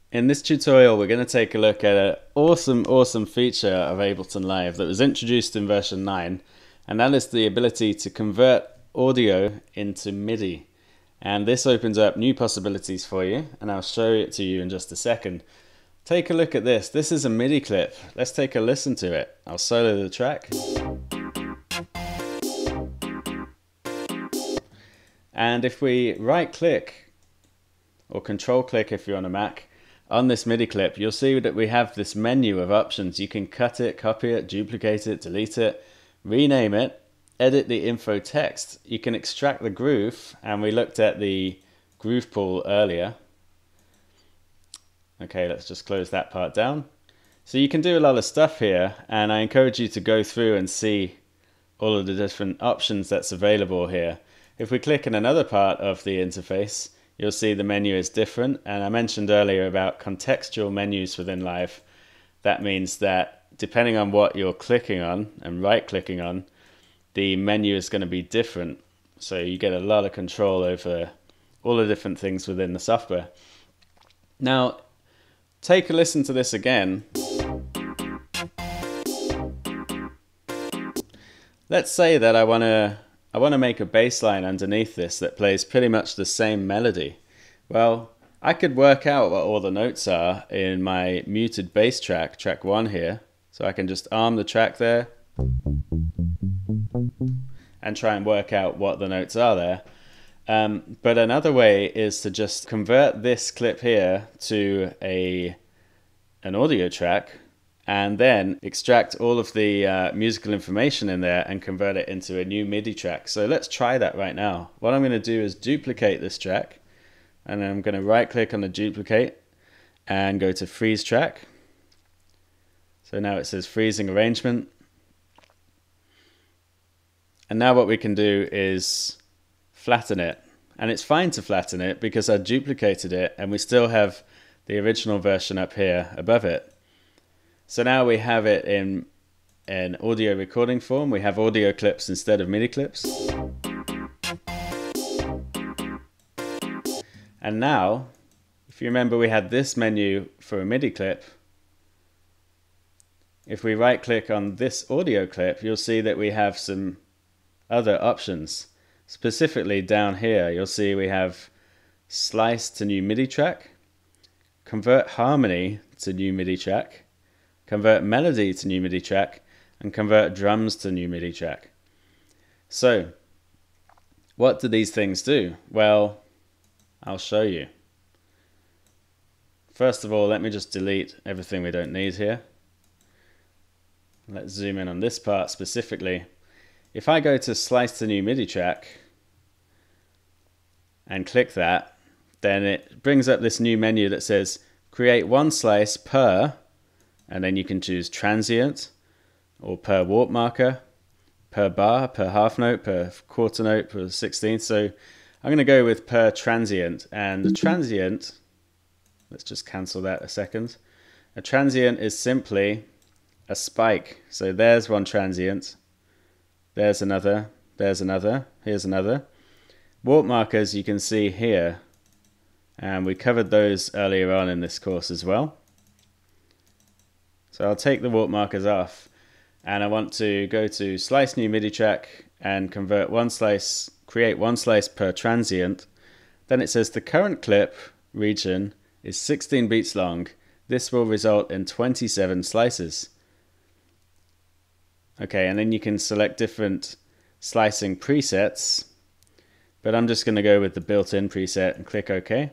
In this tutorial, we're going to take a look at an awesome feature of Ableton Live that was introduced in version 9, and that is the ability to convert audio into MIDI. And this opens up new possibilities for you, and I'll show it to you in just a second. Take a look at this. This is a MIDI clip. Let's take a listen to it. I'll solo the track. And if we right click, or control click if you're on a Mac, on this MIDI clip, you'll see that we have this menu of options. You can cut it, copy it, duplicate it, delete it, rename it, edit the info text. You can extract the groove, and we looked at the groove pool earlier. Okay, let's just close that part down. So you can do a lot of stuff here, and I encourage you to go through and see all of the different options that's available here. If we click in another part of the interface, you'll see the menu is different, and I mentioned earlier about contextual menus within Live. That means that depending on what you're clicking on and right-clicking on, the menu is going to be different. So you get a lot of control over all the different things within the software. Now, take a listen to this again. Let's say that I want to make a bass line underneath this that plays pretty much the same melody. Well, I could work out what all the notes are in my muted bass track, track 1 here. So I can just arm the track there and try and work out what the notes are there. But another way is to just convert this clip here to an audio track, and then extract all of the musical information in there and convert it into a new MIDI track. So let's try that right now. What I'm going to do is duplicate this track, and then I'm going to right click on the duplicate and go to freeze track. So now it says freezing arrangement. And now what we can do is flatten it. And it's fine to flatten it because I duplicated it and we still have the original version up here above it. So now we have it in an audio recording form. We have audio clips instead of MIDI clips. And now, if you remember, we had this menu for a MIDI clip. If we right click on this audio clip, you'll see that we have some other options. Specifically down here, you'll see we have slice to new MIDI track, convert harmony to new MIDI track, convert melody to new MIDI track, and convert drums to new MIDI track. So, what do these things do? Well, I'll show you. First of all, let me just delete everything we don't need here. Let's zoom in on this part specifically. If I go to slice to new MIDI track and click that, then it brings up this new menu that says create one slice per, and then you can choose transient or per warp marker, per bar, per half note, per quarter note, per 16th. So I'm going to go with per transient, and the transient, let's just cancel that a second. A transient is simply a spike. So there's one transient, there's another, here's another. Warp markers you can see here, and we covered those earlier on in this course as well. So I'll take the warp markers off, and I want to go to slice new MIDI track and convert one slice, create one slice per transient. Then it says the current clip region is 16 beats long. This will result in 27 slices. Okay, and then you can select different slicing presets, but I'm just going to go with the built-in preset and click OK.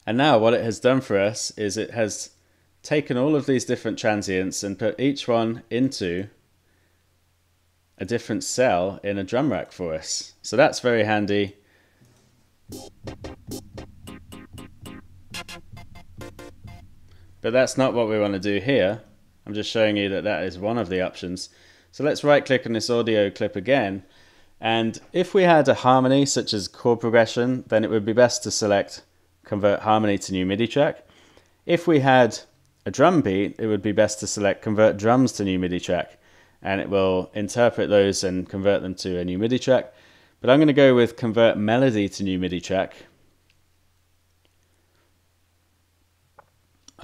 And now what it has done for us is it has taken all of these different transients and put each one into a different cell in a drum rack for us. So that's very handy. But that's not what we want to do here. I'm just showing you that that is one of the options. So let's right click on this audio clip again. And if we had a harmony such as chord progression, then it would be best to select convert harmony to new MIDI track. If we had a drum beat, it would be best to select convert drums to new MIDI track, and it will interpret those and convert them to a new MIDI track. But I'm going to go with convert melody to new MIDI track.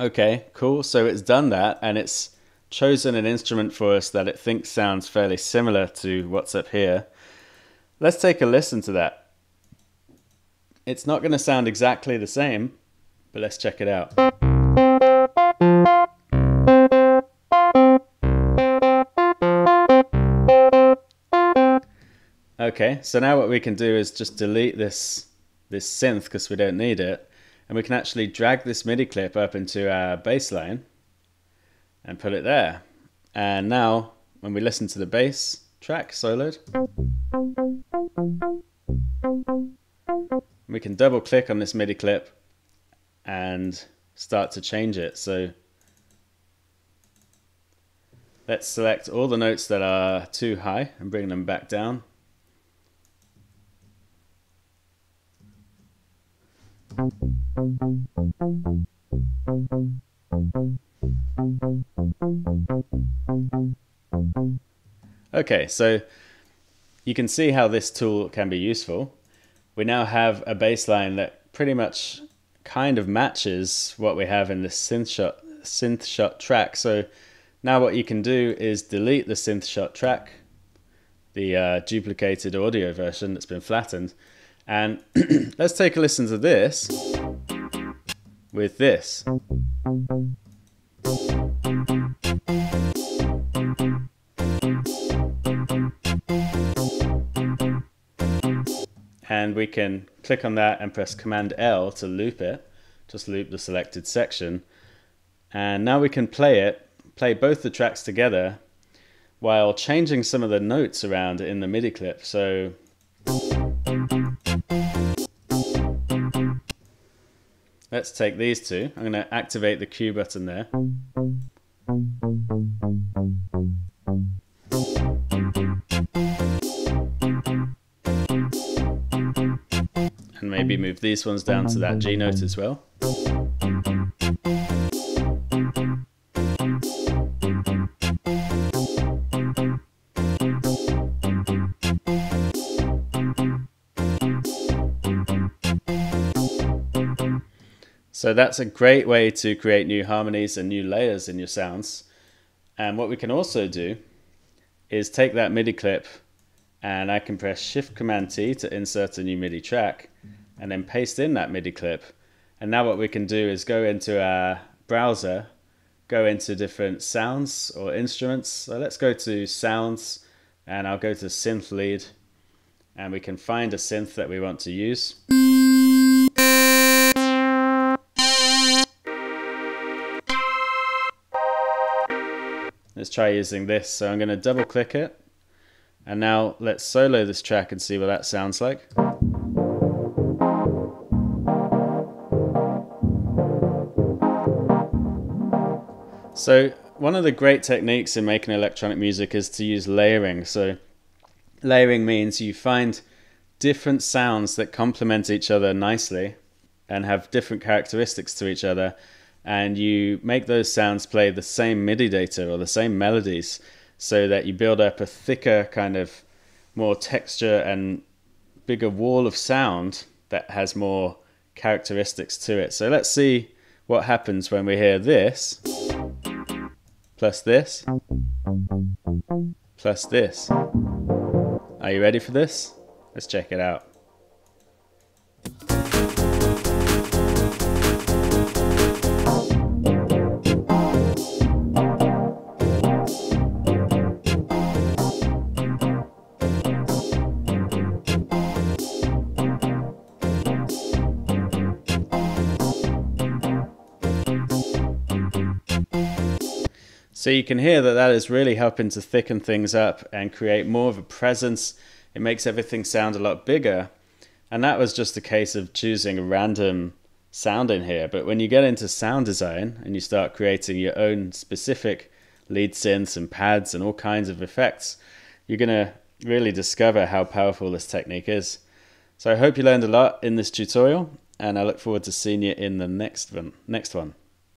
Okay, cool. So it's done that, and it's chosen an instrument for us that it thinks sounds fairly similar to what's up here. Let's take a listen to that. It's not going to sound exactly the same, but let's check it out. Okay, so now what we can do is just delete this synth because we don't need it, and we can actually drag this MIDI clip up into our bass line and put it there. And now when we listen to the bass track soloed, we can double click on this MIDI clip and start to change it. So let's select all the notes that are too high and bring them back down. Okay, so you can see how this tool can be useful. We now have a bass line that pretty much kind of matches what we have in the synth shot track. So now what you can do is delete the synth shot track, the duplicated audio version that's been flattened, and let's take a listen to this with this. And we can click on that and press Command L to loop it, just loop the selected section. And now we can play both the tracks together while changing some of the notes around in the MIDI clip. So let's take these two. I'm going to activate the Q button there. And maybe move these ones down to that G note as well. So that's a great way to create new harmonies and new layers in your sounds. And what we can also do is take that MIDI clip, and I can press Shift Command T to insert a new MIDI track and then paste in that MIDI clip. And now what we can do is go into our browser, go into different sounds or instruments. So let's go to sounds, and I'll go to synth lead, and we can find a synth that we want to use. Let's try using this. So I'm going to double click it. And now let's solo this track and see what that sounds like. So one of the great techniques in making electronic music is to use layering. So layering means you find different sounds that complement each other nicely and have different characteristics to each other, and you make those sounds play the same MIDI data or the same melodies, so that you build up a thicker kind of more texture and bigger wall of sound that has more characteristics to it. So let's see what happens when we hear this plus this plus this. Are you ready for this? Let's check it out. So you can hear that that is really helping to thicken things up and create more of a presence. It makes everything sound a lot bigger. And that was just a case of choosing a random sound in here. But when you get into sound design and you start creating your own specific lead synths and pads and all kinds of effects, you're going to really discover how powerful this technique is. So I hope you learned a lot in this tutorial, and I look forward to seeing you in the next one.